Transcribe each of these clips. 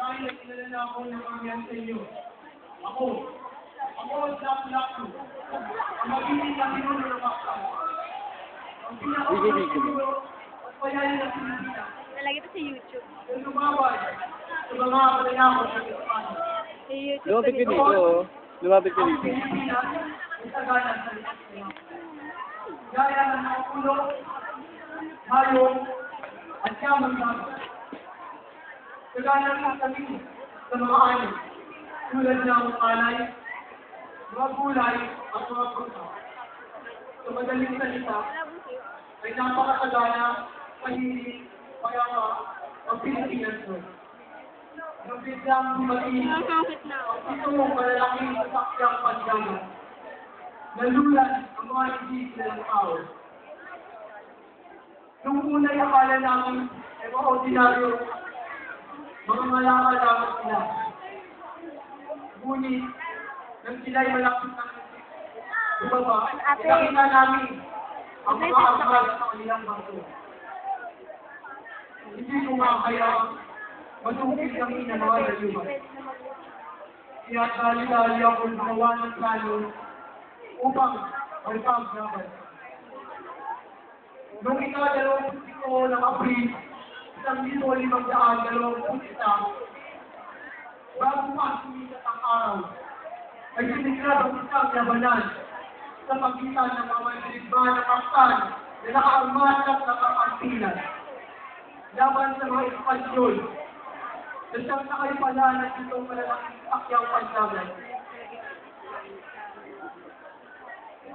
marahil ay kilala na ako ng mga sa inyo. Ako ang Lapu-Lapu. Ang magiging na pinuno ng Mactan. Ang pinaka-magiging pinuno at payanin ng Pilipinas. Nalagay ito sa YouTube. Ang lumabas sa mga kalayakot ng Espanya. Sa YouTube. Lumapit ka dito, oh. Lumapit ka Ang dito. Pilipinas ay tagalan sa likas niya. Gaya ng mga pulo, hayop, at siyamang dagat. Kagaya ng kami sa mga ani, tulad ng alay, mga gulay, at mga pruta. Sa madaling salita, ay napakagana, pahilig, payapa, ang Pilipinas mo. Ang biglang dumating, ito mong malalaking sasakyang pagdagat. Nalulan ang mga isip ng tao. Nung una yung akala namin ay mga ordinaryo, mga malakal lamang sila. Ngunit, nang sila'y malapit ng bumaba, nakita namin ang mga armal sa kanilang bangko. Hindi ko nga kaya matupid kami ng mga layuman. Kaya dali-dali ako gumawa ng plano upang magpaglaban. Noong ika-27 ng Abril, 1529, bago pa sumikat ang araw, ay siniklat ang isang labanan sa pagitan ng mga mandirigma ng Mactan na nakaarmat at nakakampilan laban sa mga Espanyol na siyang nakaypala ng itong malalaking akyang pansagan.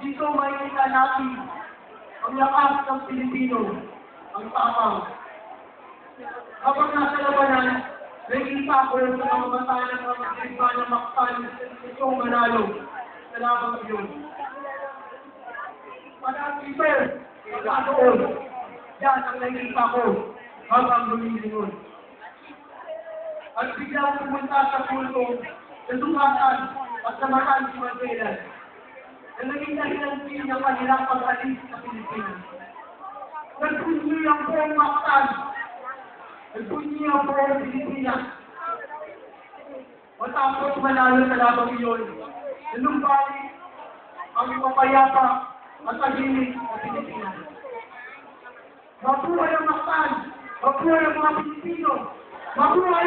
Dito makikita natin ang lakas ng Pilipino, ang tapang. Kapag nasa labanan, nakikita ko sa mga mata ng mga mandirigma ng Mactan itong manalo sa labang iyon. Pag-akiper, ikaatoon, yan ang nakikita ko habang lumilingon. At biglang pumunta sa kulto, sa sumatan at sa matan si Mandelas, na naging dahilan din ng kanilang pag-alis sa Pilipinas. Nagbunyi ang buong Mactan, nagbunyi ang buong Pilipinas. Matapos manalo sa labang iyon, nanumbali ang mapayapa at tahimik sa Pilipinas. Mabuhay ang Mactan! Mabuhay ang mga Pilipino! Mabuhay